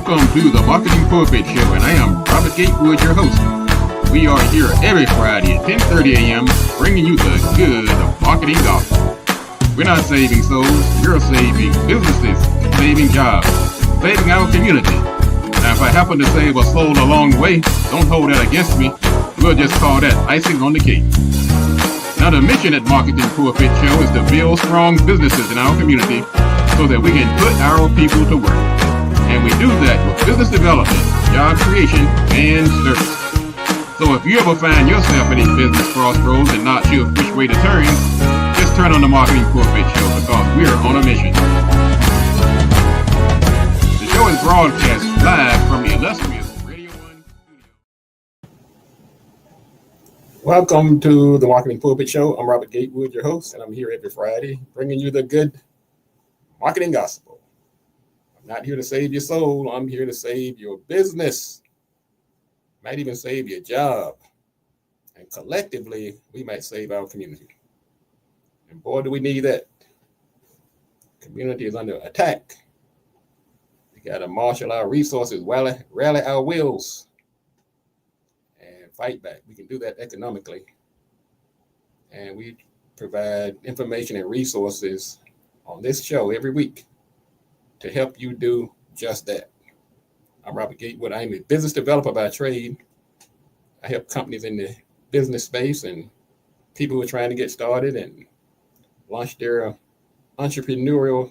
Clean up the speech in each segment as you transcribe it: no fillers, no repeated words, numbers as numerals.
Welcome to the Marketing Pulpit Show, and I am Robert Gatewood, your host. We are here every Friday at 10:30 a.m. bringing you the good of marketing gospel. We're not saving souls, we're saving businesses, saving jobs, saving our community. Now, if I happen to save a soul along the way, don't hold that against me. We'll just call that icing on the cake. Now, the mission at Marketing Pulpit Show is to build strong businesses in our community so that we can put our people to work. And we do that with business development, job creation, and service. So if you ever find yourself in a business crossroads and not sure which way to turn, just turn on the Marketing Pulpit Show because we're on a mission. The show is broadcast live from the illustrious Radio 1 studio. Welcome to the Marketing Pulpit Show. I'm Robert Gatewood, your host, and I'm here every Friday bringing you the good marketing gospel. I'm not here to save your soul. I'm here to save your business. Might even save your job. And collectively, we might save our community. And boy, do we need that. Community is under attack. We got to marshal our resources, rally our wills, and fight back. We can do that economically. And we provide information and resources on this show every week to help you do just that. I'm Robert Gatewood. I'm a business developer by trade. I help companies in the business space and people who are trying to get started and launch their entrepreneurial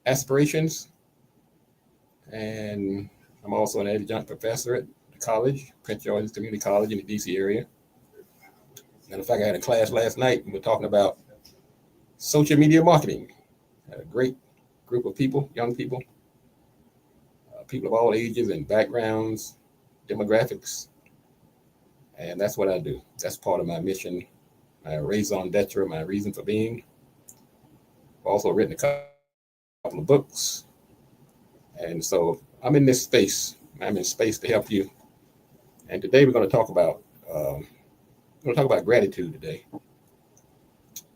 aspirations. And I'm also an adjunct professor at the college, Prince George's Community College in the DC area. Matter of fact, I had a class last night and we're talking about social media marketing. I had a great group of people, young people, people of all ages and backgrounds, demographics. And that's what I do. That's part of my mission, my raison d'etre, my reason for being. I've also written a couple of books. And so I'm in this space. I'm in space to help you. And today we're going to talk about gratitude today.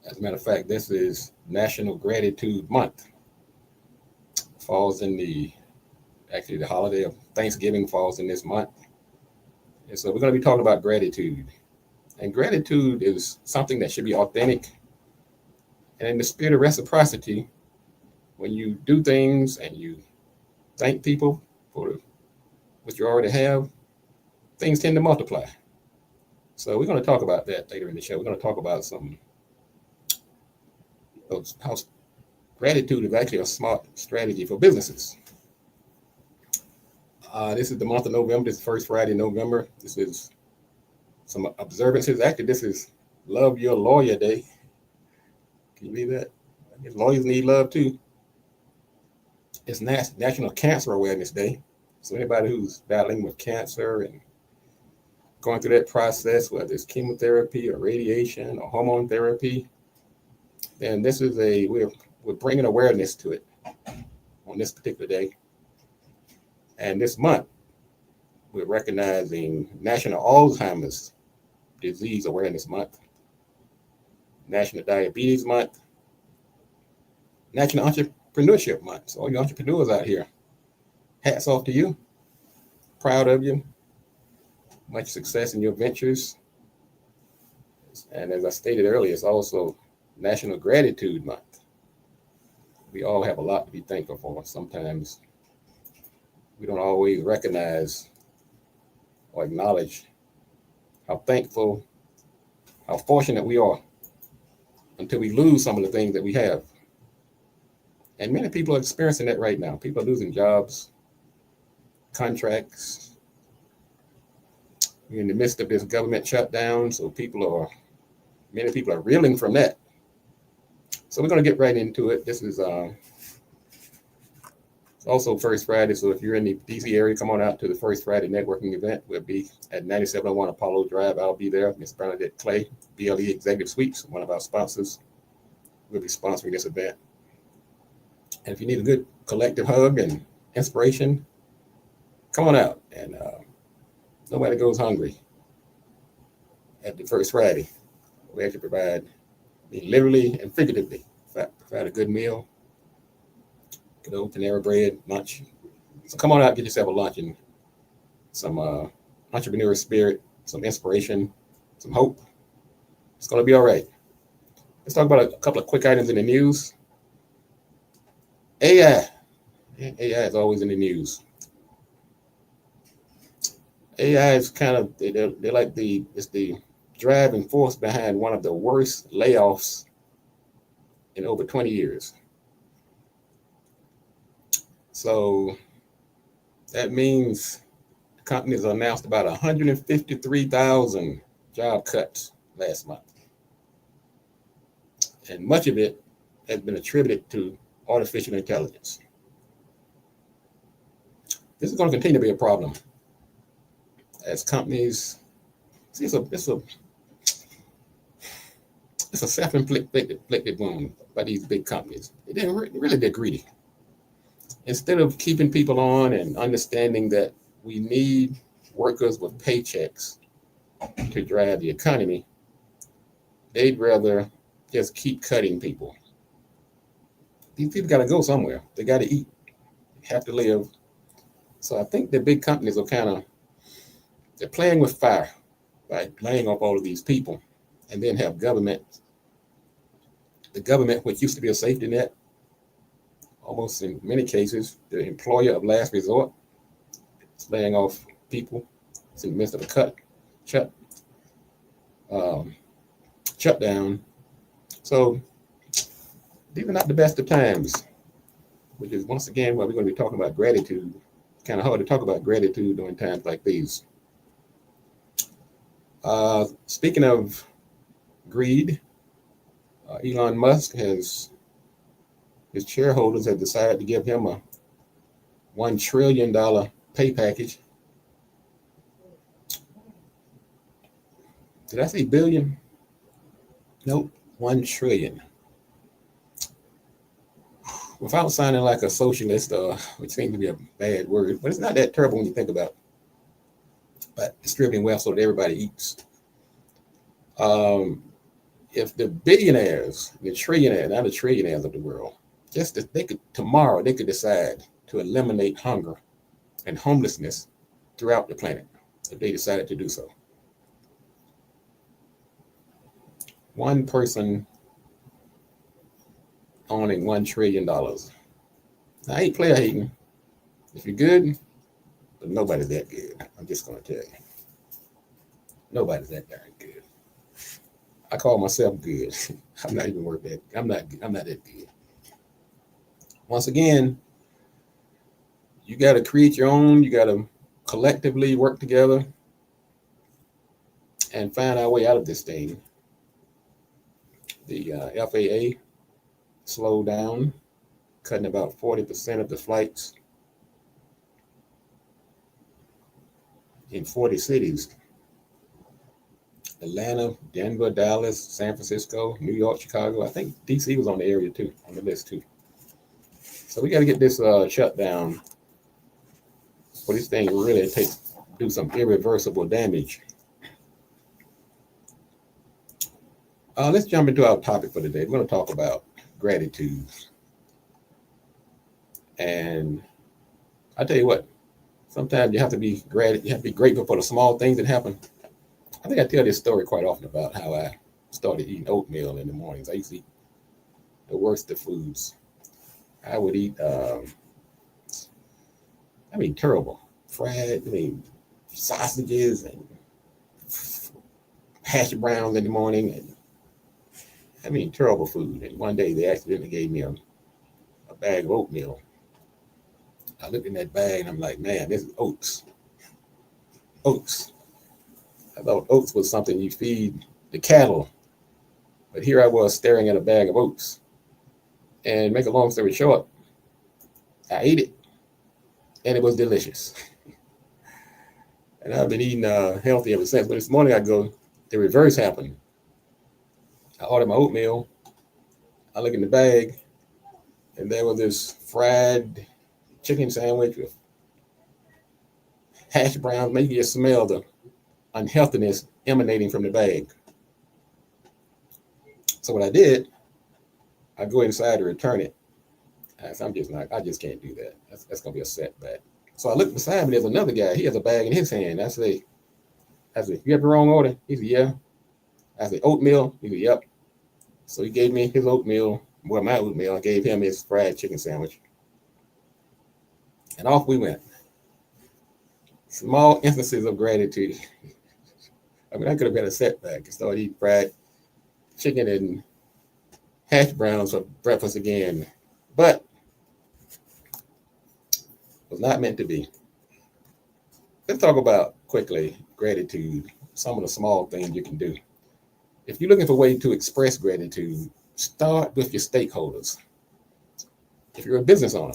As a matter of fact, this is National Gratitude Month. Falls in the holiday of Thanksgiving falls in this month. And so we're going to be talking about gratitude. And gratitude is something that should be authentic. And in the spirit of reciprocity, when you do things and you thank people for what you already have, things tend to multiply. So we're going to talk about that later in the show. We're going to talk about how gratitude is actually a smart strategy for businesses. This is the month of November. This is the first Friday in November. This is some observances. Actually, this is Love Your Lawyer Day. Can you believe that? I guess lawyers need love too. It's National Cancer Awareness Day. So anybody who's battling with cancer and going through that process, whether it's chemotherapy or radiation or hormone therapy, then this is we're bringing awareness to it on this particular day. And this month, we're recognizing National Alzheimer's Disease Awareness Month, National Diabetes Month, National Entrepreneurship Month. So all you entrepreneurs out here, hats off to you. Proud of you. Much success in your ventures. And as I stated earlier, it's also National Gratitude Month. We all have a lot to be thankful for. Sometimes we don't always recognize or acknowledge how thankful, how fortunate we are until we lose some of the things that we have. And many people are experiencing that right now. People are losing jobs, contracts. We're in the midst of this government shutdown, so many people are reeling from that. So we're going to get right into it. This is also First Friday, so if you're in the DC area, come on out to the First Friday networking event. We'll be at 9701 Apollo Drive. I'll be there. Miss Bernadette Clay, BLE Executive Suites, one of our sponsors, will be sponsoring this event. And if you need a good collective hug and inspiration, come on out. And nobody goes hungry at the First Friday. We actually provide, literally and figuratively, provide a good meal, good old Panera Bread lunch, So come on out, get yourself a lunch and some entrepreneurial spirit, some inspiration, some hope. It's going to be all right. Let's talk about a couple of quick items in the news. AI. AI is always in the news. AI is kind of they're like it's the driving force behind one of the worst layoffs in over 20 years. So that means companies announced about 153,000 job cuts last month. And much of it has been attributed to artificial intelligence. This is going to continue to be a problem as companies. See, it's a self-inflicted wound by these big companies. They really did greedy. Instead of keeping people on and understanding that we need workers with paychecks to drive the economy, they'd rather just keep cutting people. These people got to go somewhere. They got to eat, have to live. So I think the big companies are they're playing with fire by laying off all of these people, and then have the government, which used to be a safety net, almost in many cases, the employer of last resort, is laying off people. It's in the midst of a shutdown. So these are not the best of times, which is once again why we're going to be talking about gratitude. It's kind of hard to talk about gratitude during times like these. Speaking of greed, Elon Musk his shareholders have decided to give him a $1 trillion pay package. Did I say billion? Nope, 1 trillion. Without sounding like a socialist, which seems to be a bad word, but it's not that terrible when you think about it. But distributing wealth so that everybody eats. If the billionaires, the trillionaires, not the trillionaires of the world, tomorrow they could decide to eliminate hunger and homelessness throughout the planet if they decided to do so. One person owning $1 trillion. Now, I ain't player hating. If you're good, but nobody's that good. I'm just going to tell you. Nobody's that darn good. I call myself good. I'm not even worth that. I'm not that good. Once again, you got to create your own. You got to collectively work together and find our way out of this thing. The FAA slowed down, cutting about 40% of the flights in 40 cities. Atlanta, Denver, Dallas, San Francisco, New York, Chicago. I think DC was on the area too, on the list too. So we got to get this shut down for this thing really do some irreversible damage. Let's jump into our topic for today. We're going to talk about gratitude. And I tell you what, sometimes you have to be grateful for the small things that happen. I think I tell this story quite often about how I started eating oatmeal in the mornings. I used to eat the worst of foods. I would eat, terrible fried, sausages and hash browns in the morning. And terrible food. And one day they accidentally gave me a bag of oatmeal. I looked in that bag and I'm like, man, this is oats. Oats. I thought oats was something you feed the cattle. But here I was staring at a bag of oats. And make a long story short, I ate it. And it was delicious. And I've been eating healthy ever since. But this morning the reverse happened. I ordered my oatmeal. I look in the bag. And there was this fried chicken sandwich with hash browns, making you smell the unhealthiness emanating from the bag. So what I did, I go inside to return it. I just can't do that. That's gonna be a setback. So I look beside me, there's another guy. He has a bag in his hand. I say, you have the wrong order? He said, yeah. I said, oatmeal? He said, yep. So he gave me his oatmeal, well, my oatmeal. I gave him his fried chicken sandwich. And off we went. Small instances of gratitude. I mean, I could have been a setback and started eating fried chicken and hash browns for breakfast again. But it was not meant to be. Let's talk about quickly gratitude, some of the small things you can do. If you're looking for a way to express gratitude, start with your stakeholders. If you're a business owner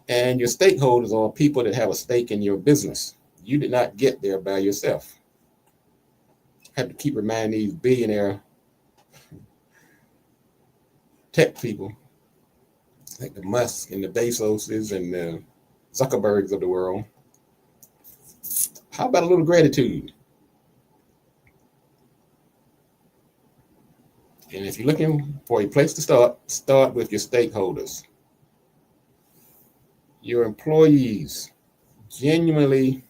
and your stakeholders are people that have a stake in your business, you did not get there by yourself. I have to keep reminding these billionaire tech people, like the Musk and the Bezoses and the Zuckerbergs of the world. How about a little gratitude? And if you're looking for a place to start with your stakeholders. Your employees. Genuinely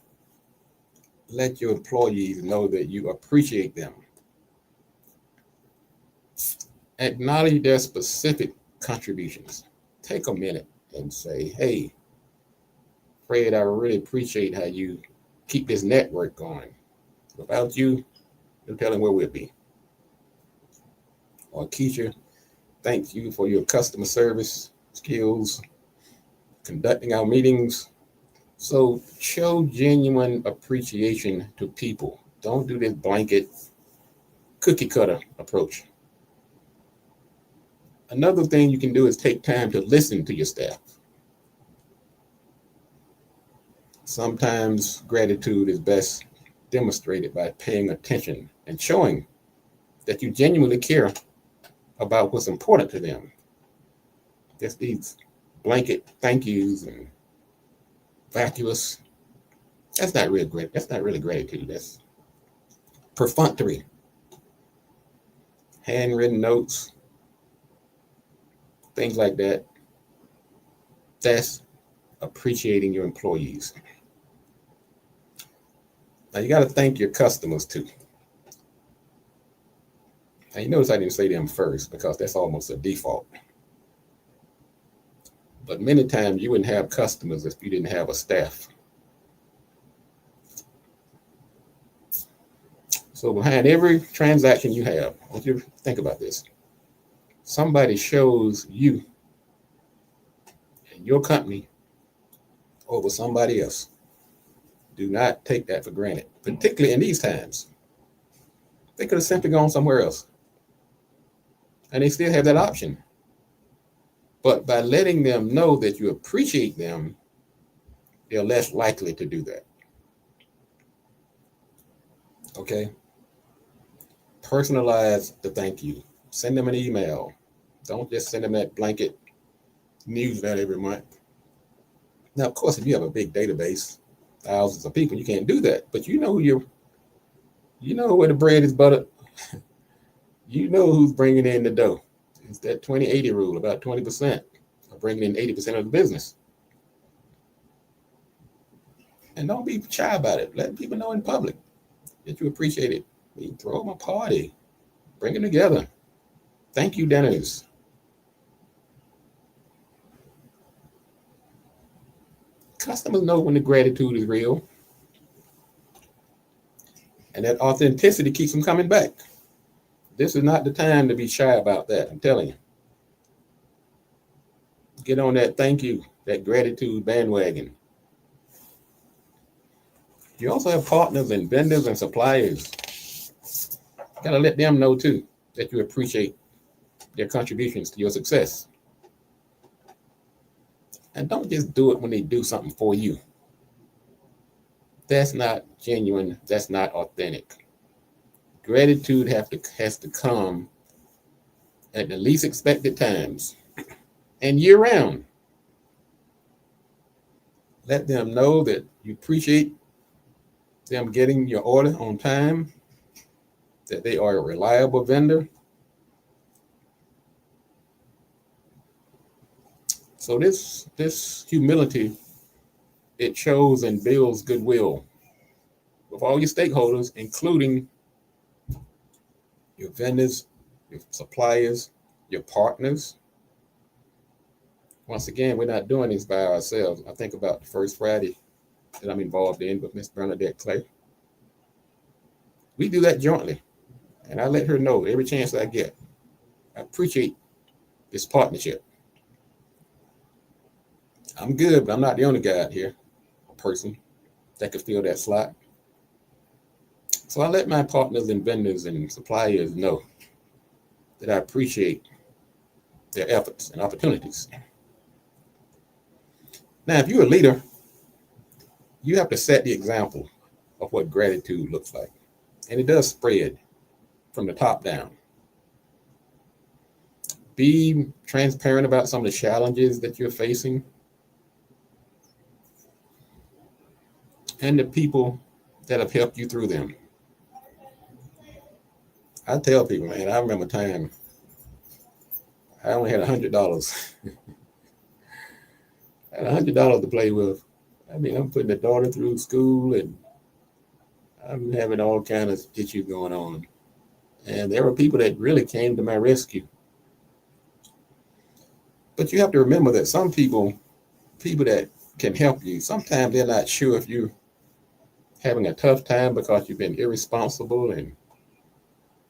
let your employees know that you appreciate them. Acknowledge their specific contributions. Take a minute and say, hey, Fred, I really appreciate how you keep this network going. Without you, no telling where we'll be. Or Keisha, thank you for your customer service skills, conducting our meetings. So show genuine appreciation to people. Don't do this blanket cookie cutter approach. Another thing you can do is take time to listen to your staff. Sometimes gratitude is best demonstrated by paying attention and showing that you genuinely care about what's important to them. Just these blanket thank yous and vacuous. That's not really great. That's not really gratitude. That's perfunctory. Handwritten notes, things like that. That's appreciating your employees. Now you got to thank your customers too. Now you notice I didn't say them first because that's almost a default. But many times you wouldn't have customers if you didn't have a staff. So behind every transaction you have, I want you to think about this. Somebody shows you and your company over somebody else. Do not take that for granted, particularly in these times. They could have simply gone somewhere else. And they still have that option. But by letting them know that you appreciate them, they're less likely to do that. Okay? Personalize the thank you. Send them an email. Don't just send them that blanket newsletter every month. Now, of course, if you have a big database, thousands of people, you can't do that. But you know where the bread is buttered. You know who's bringing in the dough. It's that 20-80 rule, about 20% are bringing in 80% of the business. And don't be shy about it. Let people know in public that you appreciate it. You throw them a party, bring them together. Thank you dinners. Customers know when the gratitude is real. And that authenticity keeps them coming back. This is not the time to be shy about that, I'm telling you. Get on that thank you, that gratitude bandwagon. You also have partners and vendors and suppliers. You gotta let them know too that you appreciate their contributions to your success. And don't just do it when they do something for you. That's not genuine. That's not authentic. Gratitude has to come at the least expected times and year round. Let them know that you appreciate them getting your order on time, that they are a reliable vendor. So this humility it shows and builds goodwill with all your stakeholders, including your vendors, your suppliers, your partners. Once again, we're not doing this by ourselves. I think about the first Friday that I'm involved in with Miss Bernadette Clay. We do that jointly, and I let her know every chance I get. I appreciate this partnership. I'm good, but I'm not the only guy out here, person that could fill that slot. So I let my partners and vendors and suppliers know that I appreciate their efforts and opportunities. Now, if you're a leader, you have to set the example of what gratitude looks like. And it does spread from the top down. Be transparent about some of the challenges that you're facing and the people that have helped you through them. I tell people, man, I remember a time I only had $100. I had $100 to play with. I mean, I'm putting the daughter through school and I'm having all kinds of issues going on. And there were people that really came to my rescue. But you have to remember that some people that can help you, sometimes they're not sure if you're having a tough time because you've been irresponsible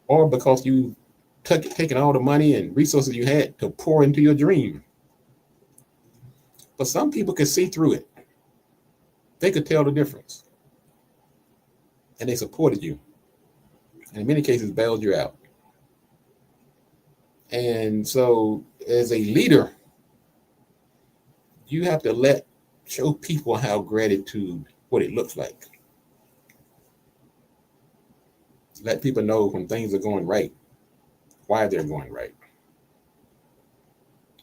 or because you taken all the money and resources you had to pour into your dream. But some people could see through it. They could tell the difference. And they supported you. And in many cases, bailed you out. And so as a leader, you have to show people how gratitude, what it looks like. Let people know when things are going right, why they're going right.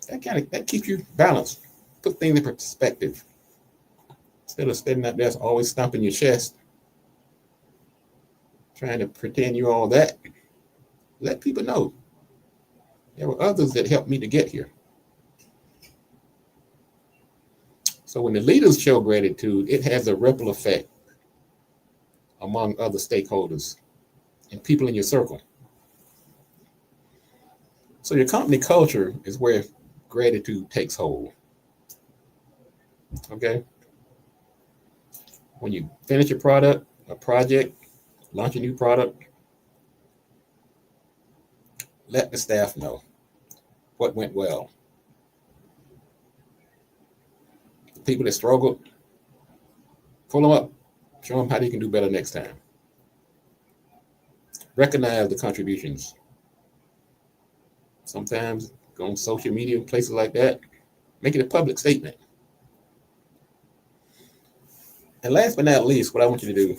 That keeps you balanced, put things in perspective. Instead of standing up there always stomping your chest, trying to pretend you all that, let people know there were others that helped me to get here. So when the leaders show gratitude, it has a ripple effect among other stakeholders and people in your circle. So your company culture is where gratitude takes hold. Okay? When you finish a project, launch a new product, let the staff know what went well. The people that struggled, pull them up, show them how they can do better next time. Recognize the contributions. Sometimes go on social media, places like that, make it a public statement. And last but not least, what I want you to do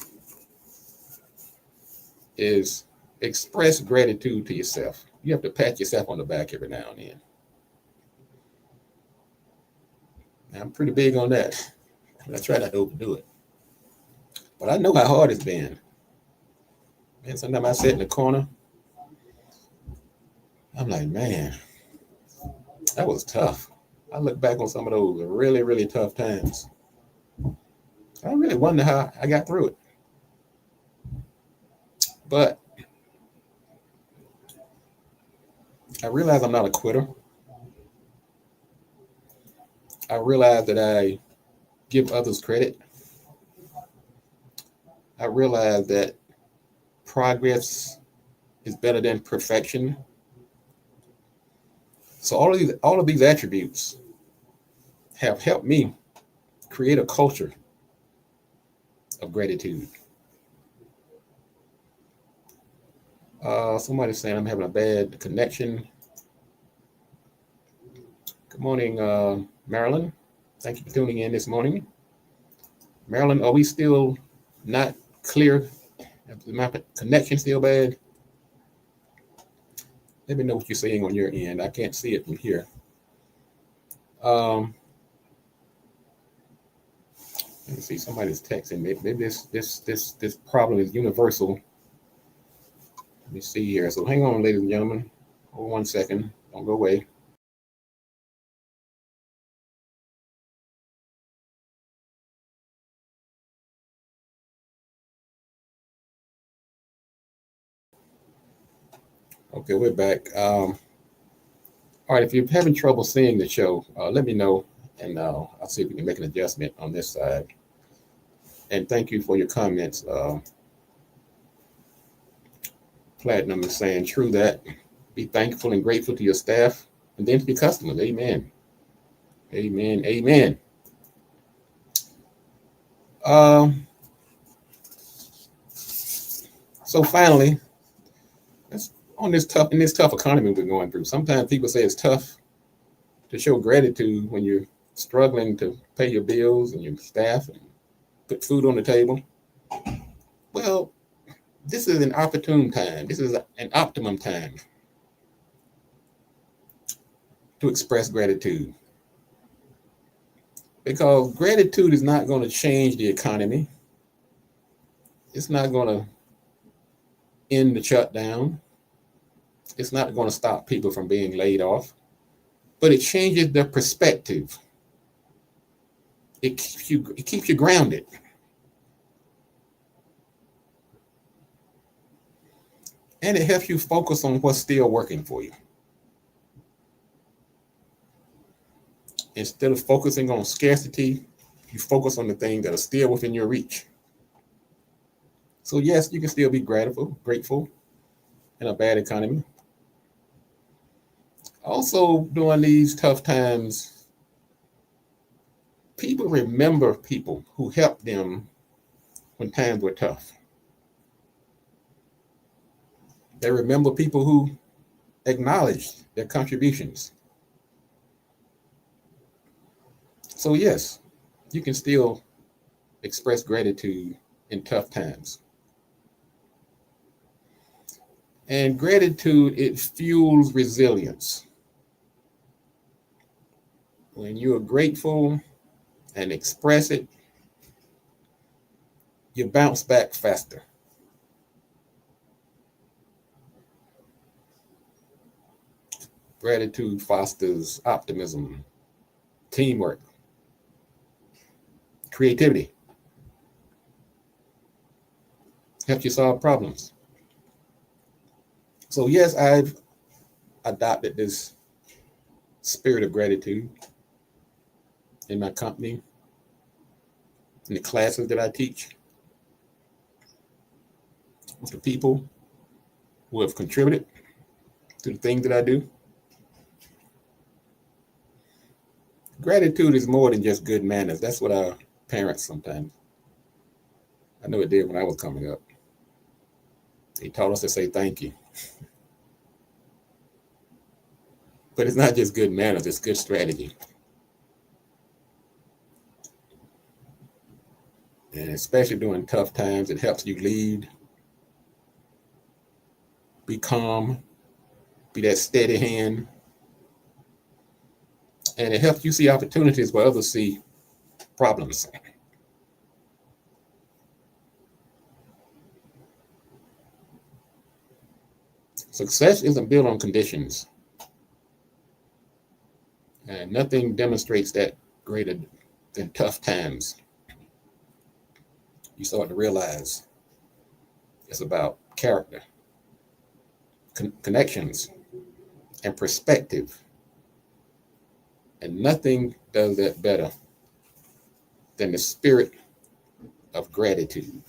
is express gratitude to yourself. You have to pat yourself on the back every now and then. Now, I'm pretty big on that. I try not to overdo it. But I know how hard it's been. And sometimes I sit in the corner. I'm like, man, that was tough. I look back on some of those really, really tough times. I really wonder how I got through it. But I realize I'm not a quitter. I realize that I give others credit. I realize that progress is better than perfection. So all of these attributes have helped me create a culture of gratitude. Somebody's saying I'm having a bad connection. Good morning, Marilyn. Thank you for tuning in this morning. Marilyn, are we still not clear? Is my connection still bad? Let me know what you're saying on your end. I can't see it from here. Let me see. Somebody's texting. Maybe this problem is universal. Let me see here. So hang on, ladies and gentlemen. Hold 1 second. Don't go away. Okay, we're back. All right, if you're having trouble seeing the show, let me know, and I'll see if we can make an adjustment on this side. And thank you for your comments. Platinum is saying, true that. Be thankful and grateful to your staff and then to your customers. Amen. Amen. Amen. Um, so finally, that's on this tough economy we're going through. Sometimes people say it's tough to show gratitude when you're struggling to pay your bills and your staff and put food on the table. Well, this is an opportune time. This is an optimum time to express gratitude because gratitude is not going to change the economy. It's not going to end the shutdown. It's not going to stop people from being laid off, but it changes their perspective. It keeps you grounded. And it helps you focus on what's still working for you. Instead of focusing on scarcity, you focus on the things that are still within your reach. So yes, you can still be grateful in a bad economy. Also, during these tough times, people remember people who helped them when times were tough. They remember people who acknowledged their contributions. So yes, you can still express gratitude in tough times. And gratitude, it fuels resilience. When you are grateful and express it, you bounce back faster. Gratitude fosters optimism, teamwork, creativity, helps you solve problems. So yes, I've adopted this spirit of gratitude in my company, in the classes that I teach, with the people who have contributed to the things that I do. Gratitude is more than just good manners. That's what our parents sometimes, I know it did when I was coming up. They taught us to say thank you. But it's not just good manners, it's good strategy. And especially during tough times, it helps you lead, be calm, be that steady hand. And it helps you see opportunities where others see problems. Success isn't built on conditions. And nothing demonstrates that greater than tough times. You start to realize it's about character, connections, and perspective. And nothing does that better than the spirit of gratitude.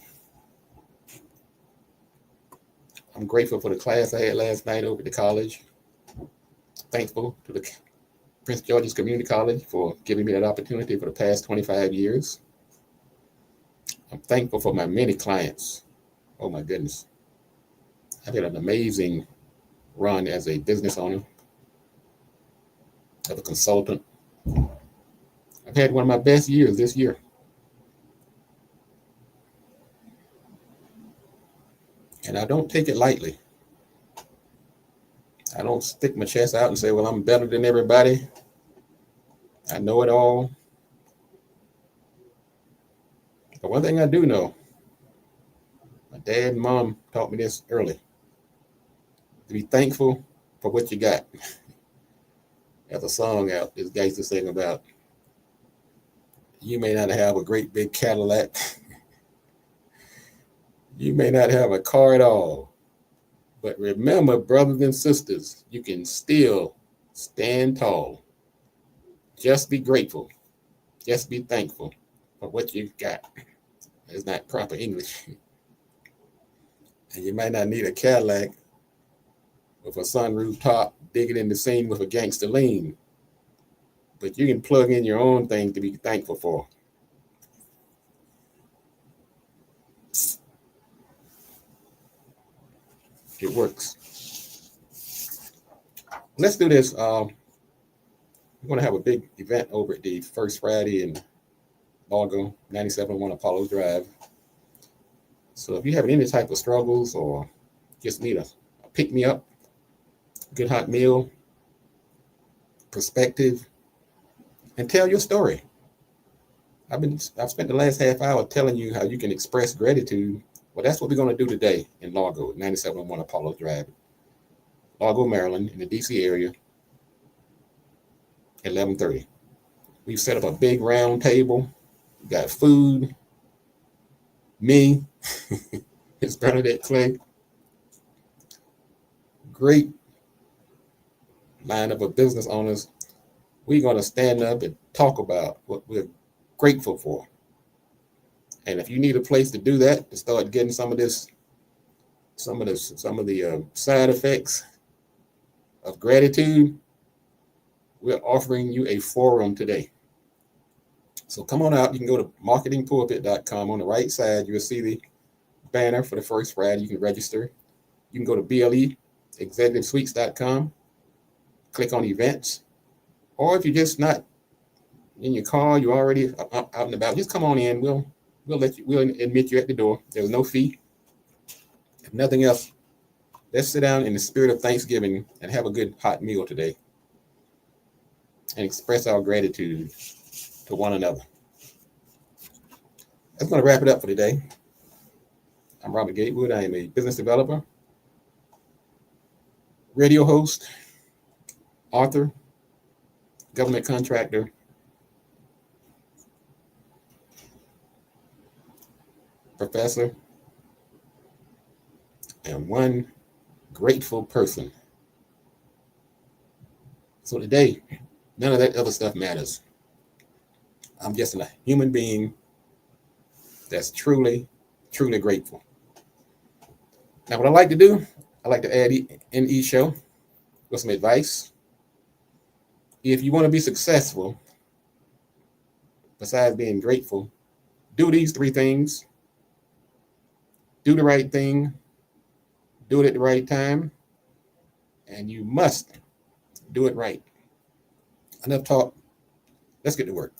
I'm grateful for the class I had last night over at the college. Thankful to the Prince George's Community College for giving me that opportunity for the past 25 years. I'm thankful for my many clients. Oh my goodness. I've had an amazing run as a business owner, as a consultant. I've had one of my best years this year. And I don't take it lightly. I don't stick my chest out and say, well, I'm better than everybody. I know it all. But one thing I do know, my dad and mom taught me this early, to be thankful for what you got. There's a song out this guy used to sing about, you may not have a great big Cadillac. You may not have a car at all, But remember, brothers and sisters, you can still stand tall. Just be grateful. Just be thankful for what you've got. It's not proper English. And you might not need a Cadillac with a sunroof top digging in the scene with a gangster lean. But you can plug in your own thing to be thankful for. It works. Let's do this. We're going to have a big event over at the First Friday in Largo, 9701 Apollo Drive. So if you're having any type of struggles or just need a pick-me-up, good hot meal, perspective, and tell your story. I've spent the last half hour telling you how you can express gratitude. Well, that's what we're going to do today in Largo, 9701 Apollo Drive, Largo, Maryland, in the DC area, 11:30. We've set up a big round table. We got food. Me, it's Bernadette Clay. Great lineup of business owners. We're going to stand up and talk about what we're grateful for. And if you need a place to do that, to start getting some of the side effects of gratitude, we're offering you a forum today. So come on out. You can go to marketingpulpit.com. On the right side, you'll see the banner for the First Friday. You can register. You can go to BLEexecutivesuites.com, click on events. Or if you're just not in your car, you're already out and about, just come on in. We'll admit you at the door. There's no fee. If nothing else, let's sit down in the spirit of Thanksgiving and have a good hot meal today and express our gratitude to one another. That's going to wrap it up for today. I'm Robert Gatewood. I am a business developer, radio host, author, government contractor, professor, and one grateful person. So today, none of that other stuff matters. I'm just a human being that's truly, truly grateful. Now, what I like to do, I like to add in each show with some advice. If you want to be successful, besides being grateful, do these three things. Do the right thing, do it at the right time, and you must do it right. Enough talk. Let's get to work.